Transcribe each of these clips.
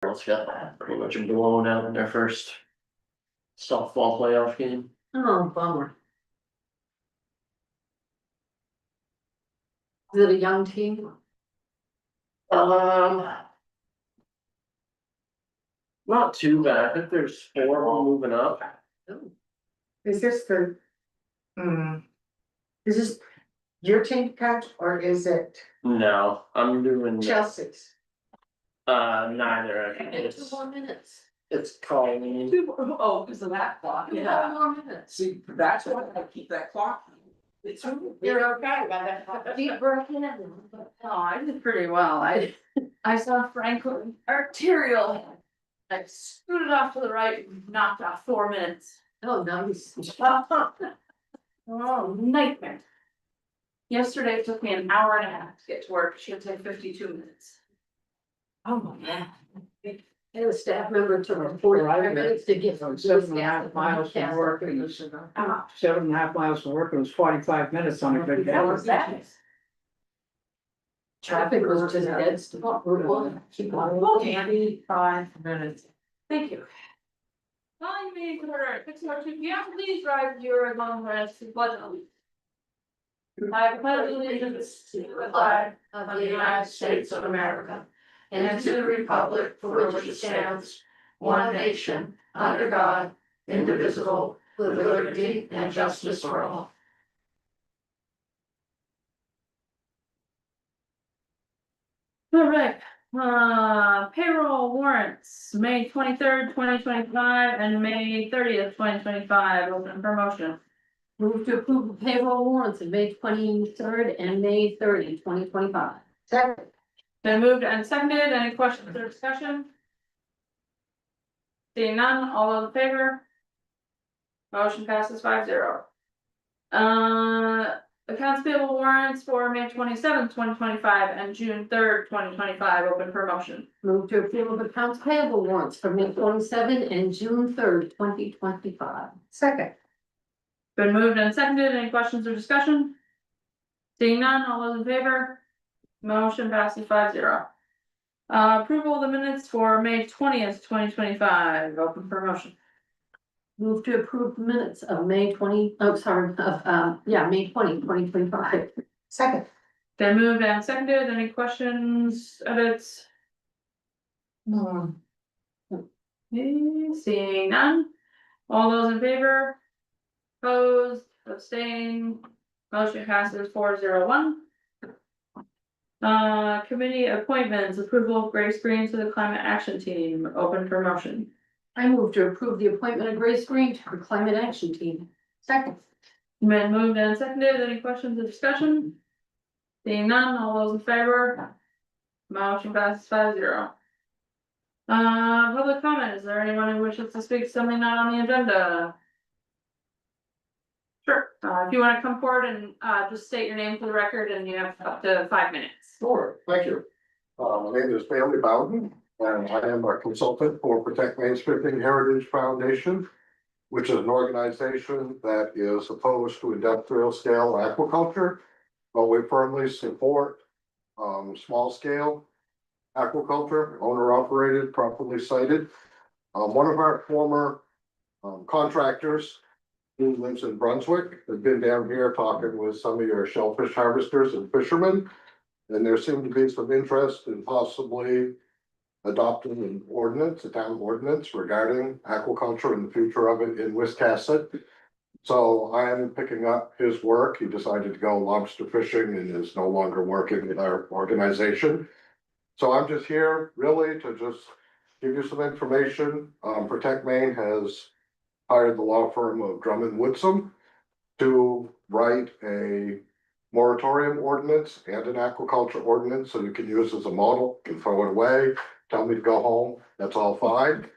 Girls got pretty much blown out in their first softball playoff game. Oh, bummer. Is it a young team? Um. Not too bad, I think there's 4 all moving up. Oh, Is this the? Is this your team, coach, or is it No, I'm doing, Chelsea's? neither, Two it's, more minutes. it's Colleen. Oh, because of that clock. Two more minutes. See, that's why I keep that clock. It's. You're okay about that? Deep breath in. Oh, I did pretty well. I saw Franklin arterial. I scooted off to the right, and knocked off 4 minutes. Oh, nice. Oh, nightmare. Yesterday it took me an hour and a half to get to work. It should take 52 minutes. Oh, man. And a staff member took 45 minutes to get from. 7.5 miles from work, and it's Ah, 7.5 miles from work, it was 45 minutes on a good day. That was that. Traffic was just dead stop. Keep on. Okay. 5 minutes. Thank you. Calling me to order at 6:02 p.m. Please rise your long rest to pledge allegiance. I pledge allegiance to the flag Of the United States of America and to the republic for which it stands, one nation, under God, indivisible, with liberty and justice for all. All right, payroll warrants, May 23rd, 2025 and May 30th, 2025, open for motion. Move to approve the payroll warrants of May 23rd and May 30, 2025. Second. Been moved and seconded, any questions or discussion? Seeing none, all those in favor? Motion passes 5-0. Accounts payable warrants for May 27th, 2025 and June 3rd, 2025, open for motion. Move to approve of accounts payable warrants for May 27 and June 3rd, 2025. Second. Been moved and seconded, any questions or discussion? Seeing none, all those in favor? Motion passes 5-0. Approval of the minutes for May 20th, 2025, open for motion. Move to approve the minutes of May 20, oh, sorry, of, May 20, 2025. Second. Been moved and seconded, any questions, edits? Seeing none, all those in favor? Opposed, abstained, motion passes 4-0-1. Committee appointments, approval of Grace Green to the Climate Action Team, open for motion. I move to approve the appointment of Grace Green to the Climate Action Team. Second. Been moved and seconded, any questions or discussion? Seeing none, all those in favor? Motion passes 5-0. Public comment, is there anyone who wishes to speak to something not on the agenda? Sure, if you wanna come forward and just state your name for the record and you have up to 5 minutes. Sure, thank you. My name is Bailey Bowden, and I am a consultant for Protect Main Fishing Heritage Foundation, which is an organization that is opposed to industrial scale aquaculture. But we firmly support small scale aquaculture, owner operated, properly sited. One of our former contractors who lives in Brunswick has been down here talking with some of your shellfish harvesters and fishermen. And there seemed to be some interest in possibly adopting an ordinance, a town ordinance regarding aquaculture and the future of it in Wiscasset. So I am picking up his work. He decided to go lobster fishing and is no longer working with our organization. So I'm just here really to just give you some information. Protect Maine has hired the law firm of Drummond Woodsum to write a moratorium ordinance and an aquaculture ordinance, so you can use as a model, can throw it away, tell me to go home, that's all fine.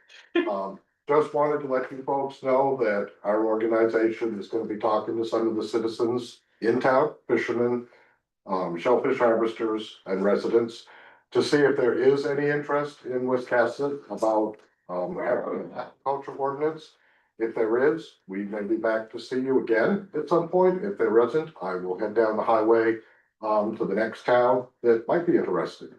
Just wanted to let you folks know that our organization is gonna be talking to some of the citizens in town, fishermen, shellfish harvesters and residents, to see if there is any interest in Wiscasset about having an aquaculture ordinance. If there is, we may be back to see you again at some point. If there isn't, I will head down the highway to the next town that might be interested.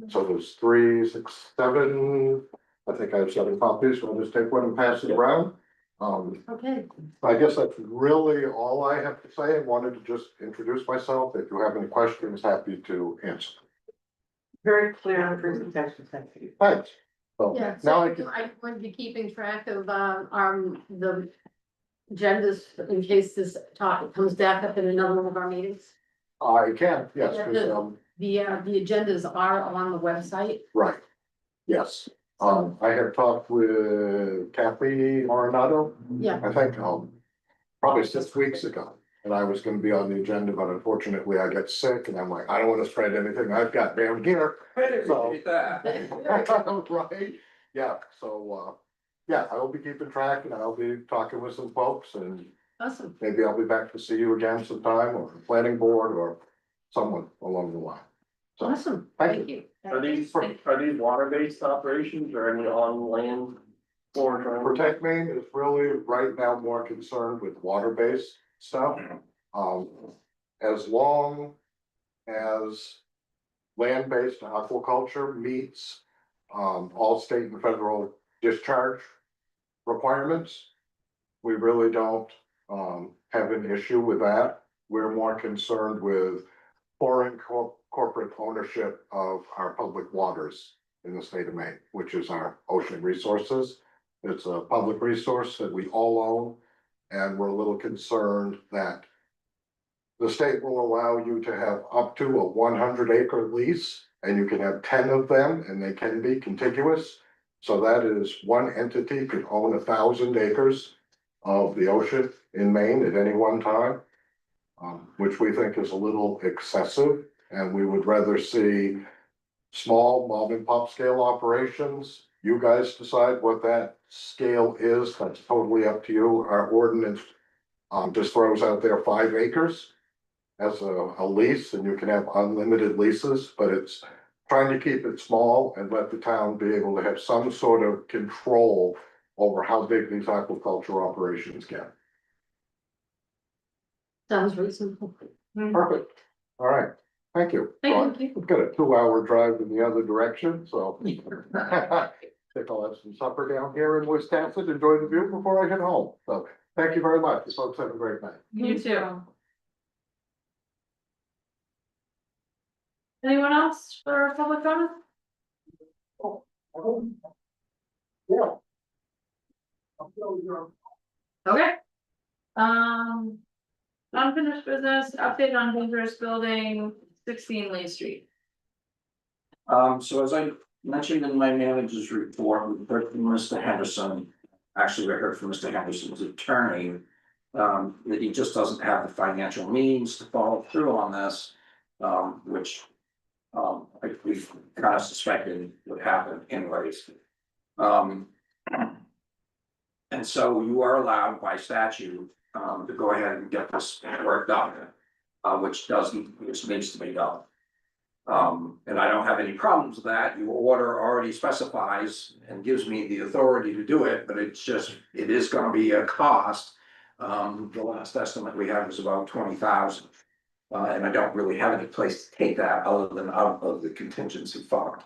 So there's 3, 6, 7, I think I have 7 copies, so I'll just take one and pass it around. Okay, I guess that's really all I have to say. I wanted to just introduce myself. If you have any questions, happy to answer. Very clear on the presentation, thank you. Thanks. So yeah, now so I can, I'm going to be keeping track of, the agendas in case this topic comes back up in another one of our meetings. I can, yes, 'cause, The agendas are on the website. right, yes. I had talked with Kathy Arenado, Yeah, I think, probably 6 weeks ago. And I was gonna be on the agenda, but unfortunately I got sick and I'm like, I don't wanna spread anything I've got down here. So- Appreciate that. Right, yeah, so, yeah, I will be keeping track and I'll be talking with some folks and awesome. maybe I'll be back to see you again sometime or the planning board or someone along the line. So, Awesome, thank thank you. Are these water-based operations or any on land? Or? Protect Maine is really right now more concerned with water-based stuff. As long as land-based aquaculture meets, all state and federal discharge requirements, we really don't, have an issue with that. We're more concerned with foreign corporate ownership of our public waters in the state of Maine, which is our ocean resources. It's a public resource that we all own, and we're a little concerned that the state will allow you to have up to a 100-acre lease, and you can have 10 of them, and they can be contiguous. So that is one entity could own 1,000 acres of the ocean in Maine at any one time, which we think is a little excessive, and we would rather see small mom and pop scale operations. You guys decide what that scale is. That's totally up to you. Our ordinance just throws out there 5 acres as a lease, and you can have unlimited leases, but it's trying to keep it small and let the town be able to have some sort of control over how big these aquaculture operations get. Sounds reasonable. Perfect. All right, thank you. Thank you. I've got a 2-hour drive in the other direction, so. Think I'll have some supper down here in Wisconsin, enjoy the view before I head home. So thank you very much. You folks have a great night. You too. Anyone else for public comment? Yeah. Okay. Unfinished business, update on dangerous building, 16 Lee Street. So as I mentioned in my manager's report, we heard from Mr. Henderson. Actually, we heard from Mr. Henderson's attorney. That he just doesn't have the financial means to follow through on this, which. We've kind of suspected would happen anyways. And so you are allowed by statute, to go ahead and get this work done, which needs to be done. And I don't have any problems with that. Your order already specifies and gives me the authority to do it, but it is gonna be a cost. The last estimate we had was about 20,000. And I don't really have any place to take that other than out of the contingency fund.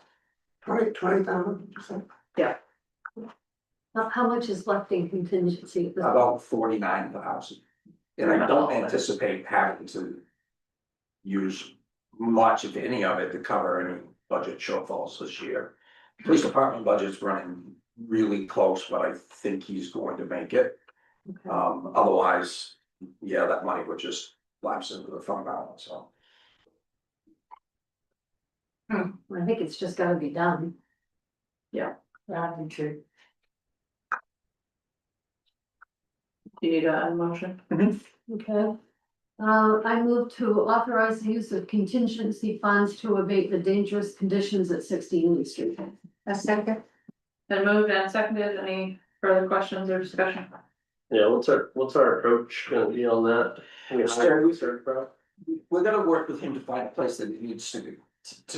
20,000. How much is left in contingency? at this point? About 49,000. And I don't anticipate having to use much of any of it to cover any budget shortfalls this year. Police department budget's running really close, but I think he's going to make it. Okay. Otherwise, yeah, that money would just lapse into the fund balance, so. I think it's just gotta be done. That'd be true. Do you need a motion? Okay. I move to authorize the use of contingency funds to abate the dangerous conditions at 16 Lee Street. A second. Then moved and seconded, any further questions or discussion? Yeah, what's our approach gonna be on that? We're gonna work with him to find a place that he needs to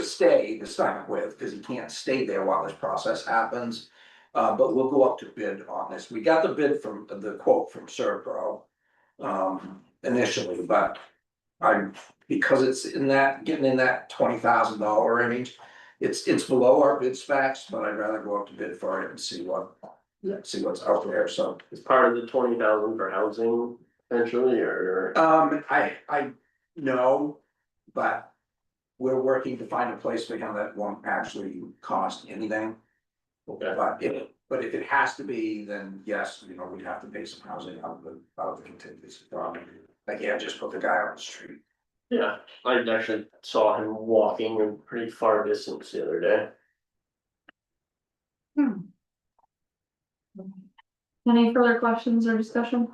stay to start with, because he can't stay there while this process happens. But we'll go up to bid on this. We got the bid from the quote from Serpro initially, but because it's getting in that $20,000 range, It's below our bid specs, but I'd rather go up to bid for it and see what's out there, so. It's part of the 20,000 for housing eventually, or? I know, but we're working to find a place for him that won't actually cost anything. Okay. But if it has to be, then yes, we'd have to pay some housing out of the contingency fund. I can't just put the guy on the street. Yeah, I actually saw him walking a pretty far distance the other day. Any further questions or discussion?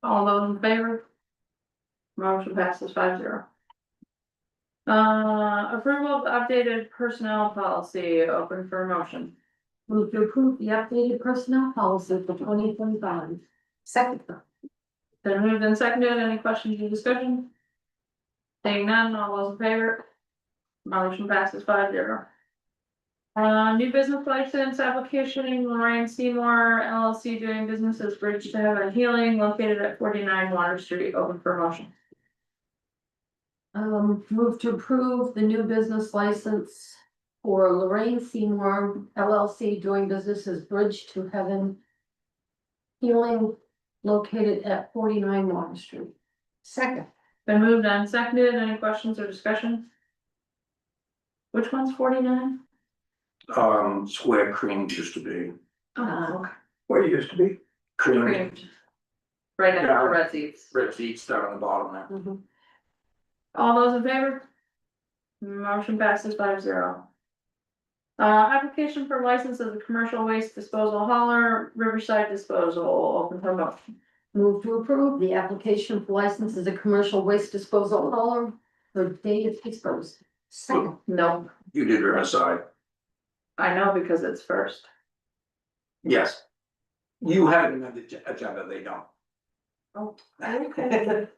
All those in favor? Motion passes 5-0. Approval of the updated personnel policy, open for motion. Move to approve the updated personnel policy for 2025. Second. Then moved and seconded, any questions or discussion? Seeing none, all those in favor? Motion passes 5-0. New business license application, Lorraine Seymour LLC doing business as Bridge to Heaven Healing located at 49 Water Street, open for motion. Move to approve the new business license for Lorraine Seymour LLC doing business as Bridge to Heaven Healing located at 49 Water Street. Second. Been moved and seconded, any questions or discussion? Which one's 49? Square cream used to be. Oh, okay. Where it used to be? Cream. Creamed. Right next to red seats. Red seats down on the bottom there. Mhm. All those in favor? Motion passes 5-0. Application for license as a commercial waste disposal hauler, Riverside Disposal, open for motion. Move to approve the application for license as a commercial waste disposal hauler for David Disposed. Second. No, You did Riverside. I know because it's first. Yes. You have it in the agenda, they don't. Oh, okay.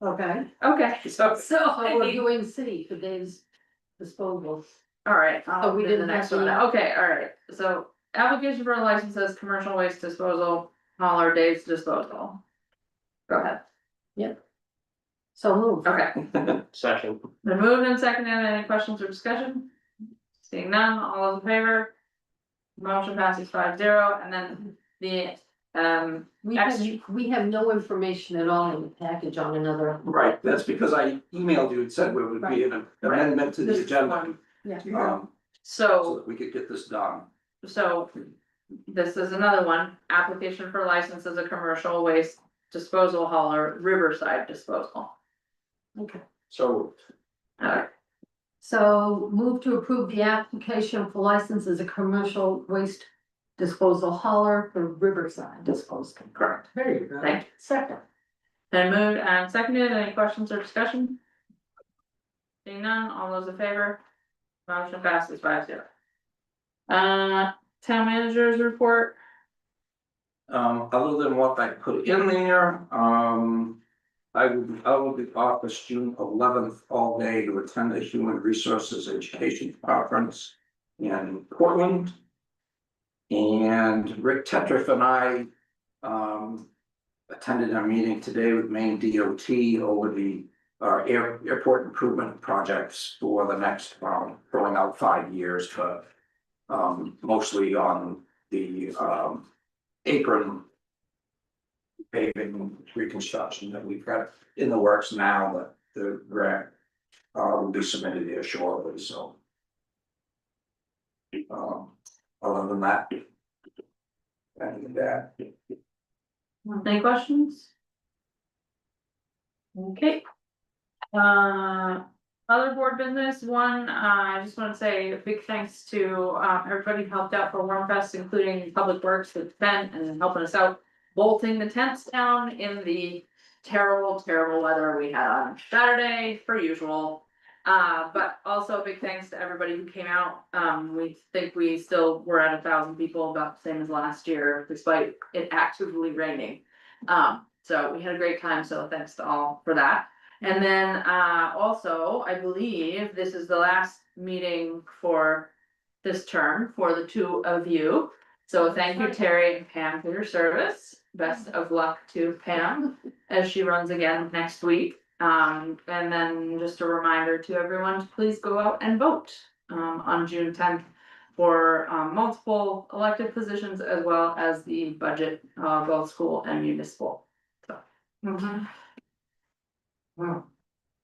Okay. Okay, so So we're doing city for Dave's disposal. all right, So we we did the didn't next have one. the- Okay, all right, so application for a license as commercial waste disposal, hauler Dave's Disposal. Go ahead. So move. Okay, Second. been moved and seconded, any questions or discussion? Seeing none, all those in favor? Motion passes 5-0, and then the, We have no information at all in the package on another. Right, that's because I emailed you and said we would be an amendment to the This is agenda. one. Yeah. So so, that we could get this done. so. This is another one, application for license as a commercial waste disposal hauler, Riverside Disposal. Okay. So moved. Alright, So move to approve the application for license as a commercial waste disposal hauler for Riverside Disposal. Correct. There you go. Thank you. Second. been moved and seconded, any questions or discussion? Seeing none, all those in favor? Motion passes 5-0. Town managers report, Other than what I put in there, I will be out of the office June 11th all day to attend a human resources education conference in Portland. And Rick Tetriff and I, attended a meeting today with Maine DOT over the airport improvement projects for the next, going out 5 years for, mostly on the, apron paving reconstruction that we've got in the works now, but the grant will be submitted here shortly, so. Other than that. And that. any questions? Okay. Other board business, one, I just wanna say a big thanks to, everybody who helped out for Warm Fest, including Public Works with Ben and helping us out. Bolting the tents down in the terrible, terrible weather we had on Saturday, per usual. But also a big thanks to everybody who came out, we think we still were at 1,000 people, about the same as last year, despite it actively raining. So we had a great time, so thanks to all for that. And then, also, I believe this is the last meeting for this term for the two of you. So thank you, Terry and Pam, for your service. Best of luck to Pam as she runs again next week. And then just a reminder to everyone to please go out and vote. on June 10th. For multiple elected positions as well as the budget, both school and municipal. So.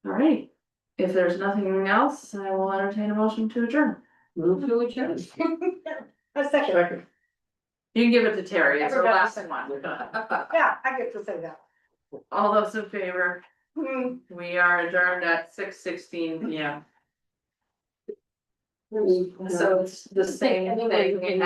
Alright, if there's nothing else, I will entertain a motion to adjourn. Move to adjourn. A second. You can give it to Terry, it's her Everybody last said- one. Yeah, I get to say that. All those in favor, Hmm. we are adjourned at 6:16 P.M. So it's the same thing we had.